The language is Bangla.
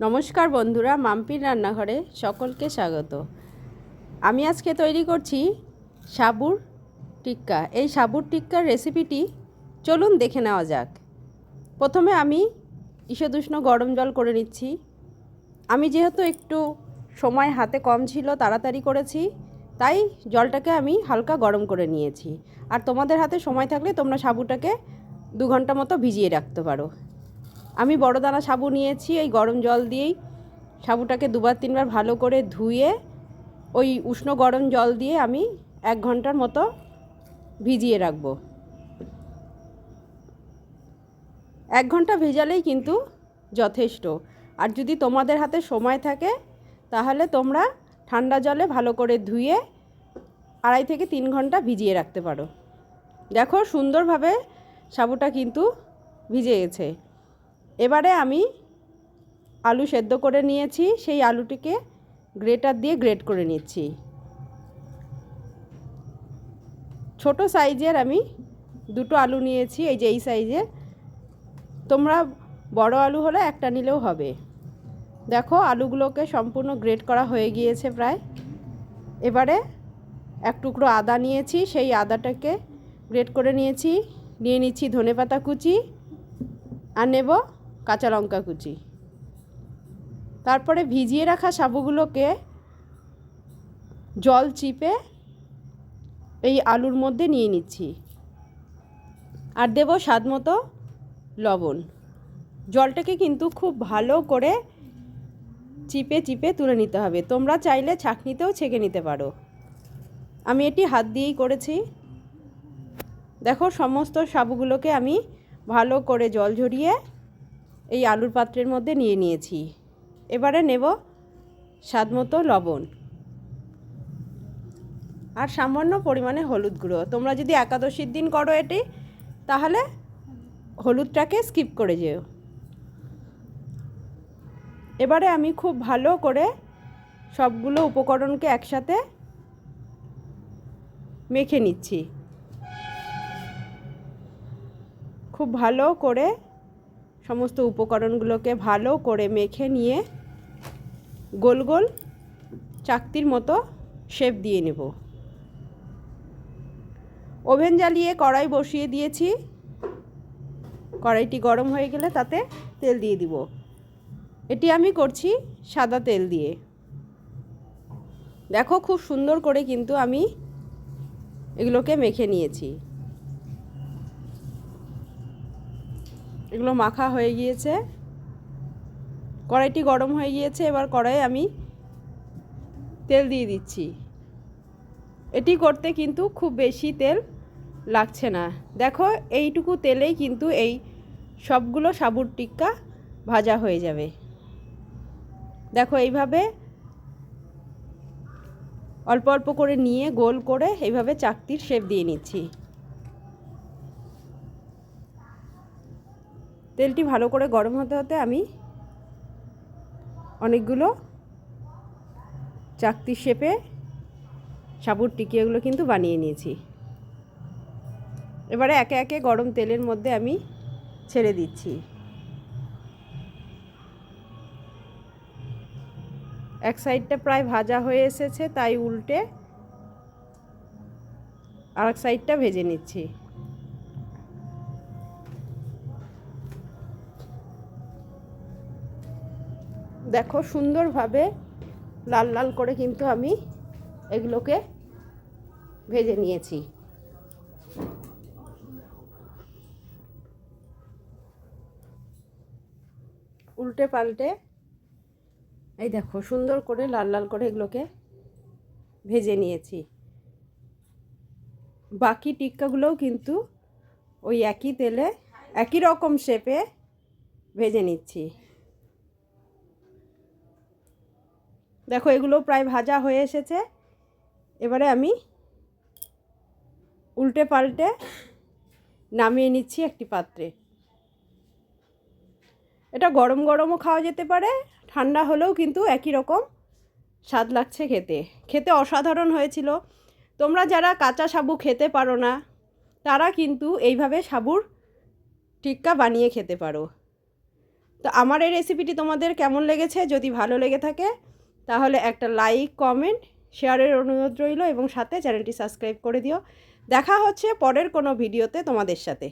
নমস্কার বন্ধুরা, মাম্পির রান্নাঘরে সকলকে স্বাগত। আমি আজকে তৈরি করছি সাবুর টিক্কা। এই সাবুর টিক্কার রেসিপিটি চলুন দেখে নেওয়া যাক। প্রথমে আমি ঈষদুষ্ণ গরম জল করে নিচ্ছি। আমি যেহেতু একটু সময় হাতে কম ছিল, তাড়াতাড়ি করেছি, তাই জলটাকে আমি হালকা গরম করে নিয়েছি। আর তোমাদের হাতে সময় থাকলে তোমরা সাবুটাকে 2 ঘন্টা মতো ভিজিয়ে রাখতে পারো। আমি বড় দানা সাবু নিয়েছি। এই গরম জল দিয়েই সাবুটাকে 2-3 বার ভালো করে ধুয়ে ওই উষ্ণ গরম জল দিয়ে আমি 1 ঘন্টার মতো ভিজিয়ে রাখবো। 1 ঘন্টা ভেজালেই কিন্তু যথেষ্ট। আর যদি তোমাদের হাতে সময় থাকে তাহলে তোমরা ঠান্ডা জলে ভালো করে ধুয়ে 2.5 থেকে 3 ঘন্টা ভিজিয়ে রাখতে পারো। দেখো সুন্দরভাবে সাবুটা কিন্তু ভিজে গেছে। এবারে আমি আলু সেদ্ধ করে নিয়েছি, সেই আলুটিকে গ্রেটার দিয়ে গ্রেট করে নিচ্ছি। ছোট সাইজের আমি 2টো আলু নিয়েছি, এই যে এই সাইজের। তোমরা বড় আলু হলে একটা নিলেও হবে। দেখো আলুগুলোকে সম্পূর্ণ গ্রেট করা হয়ে গিয়েছে প্রায়। এবারে 1 টুকরো আদা নিয়েছি, সেই আদাটাকে গ্রেট করে নিয়েছি। নিয়ে নিচ্ছি ধনেপাতা কুচি আর নেব কাঁচা লঙ্কা কুচি। তারপরে ভিজিয়ে রাখা সাবুগুলোকে জল চিপে এই আলুর মধ্যে নিয়ে নিচ্ছি। আর দেব স্বাদমতো লবণ। জলটাকে কিন্তু খুব ভালো করে চিপে চিপে তুলে নিতে হবে। তোমরা চাইলে ছাঁকনিতেও ছেঁকে নিতে পারো। আমি এটি হাত দিয়েই করেছি। দেখো সমস্ত সাবুগুলোকে আমি ভালো করে জল ঝরিয়ে এই আলুর পাত্রের মধ্যে নিয়ে নিয়েছি। এবারে নেব স্বাদমতো লবণ আর সামান্য পরিমাণে হলুদ গুঁড়ো। তোমরা যদি একাদশীর দিন করো এটি, তাহলে হলুদটাকে স্কিপ করে যেও। এবারে আমি খুব ভালো করে সবগুলো উপকরণকে একসাথে মেখে নিচ্ছি। খুব ভালো করে সমস্ত উপকরণগুলোকে ভালো করে মেখে নিয়ে গোল গোল চাকতির মতো শেপ দিয়ে নেব। ওভেন জ্বালিয়ে কড়াই বসিয়ে দিয়েছি। কড়াইটি গরম হয়ে গেলে তাতে তেল দিয়ে দিব। এটি আমি করছি সাদা তেল দিয়ে। দেখো খুব সুন্দর করে কিন্তু আমি এগুলোকে মেখে নিয়েছি। এগুলো মাখা হয়ে গিয়েছে। কড়াইটি গরম হয়ে গিয়েছে। এবার কড়াইয়ে আমি তেল দিয়ে দিচ্ছি। এটি করতে কিন্তু খুব বেশি তেল লাগছে না। দেখো এইটুকু তেলেই কিন্তু এই সবগুলো সাবুর টিক্কা ভাজা হয়ে যাবে। দেখো এইভাবে অল্প অল্প করে নিয়ে গোল করে এইভাবে চাকতির শেপ দিয়ে নিচ্ছি। তেলটি ভালো করে গরম হতে হতে আমি অনেকগুলো চাকতির শেপে সাবুর টিকিয়াগুলো কিন্তু বানিয়ে নিয়েছি। এবারে একে একে গরম তেলের মধ্যে আমি ছেড়ে দিচ্ছি। এক সাইডটা প্রায় ভাজা হয়ে এসেছে, তাই উল্টে আরেক সাইডটা ভেজে নিচ্ছি। দেখো সুন্দরভাবে লাল লাল করে কিন্তু আমি এগুলোকে ভেজে নিয়েছি। উল্টে পাল্টে এই দেখো সুন্দর করে লাল লাল করে এগুলোকে ভেজে নিয়েছি। বাকি টিক্কাগুলোও কিন্তু ওই একই তেলে একই রকম শেপে ভেজে নিচ্ছি। দেখো এগুলো প্রায় ভাজা হয়ে এসেছে। এবারে আমি উল্টে পাল্টে নামিয়ে নিচ্ছি একটি পাত্রে। এটা গরম গরমও খাওয়া যেতে পারে, ঠান্ডা হলেও কিন্তু একই রকম স্বাদ লাগছে খেতে। খেতে অসাধারণ হয়েছিল। তোমরা যারা কাঁচা সাবু খেতে পারো না, তারা কিন্তু এইভাবে সাবুর টিক্কা বানিয়ে খেতে পারো। তো আমার এই রেসিপিটি তোমাদের কেমন লেগেছে, যদি ভালো লেগে থাকে তাহলে একটা লাইক, কমেন্ট, শেয়ারের অনুরোধ রইল এবং সাথে চ্যানেলটি সাবস্ক্রাইব করে দিও। দেখা হচ্ছে পরের কোনো ভিডিওতে তোমাদের সাথে।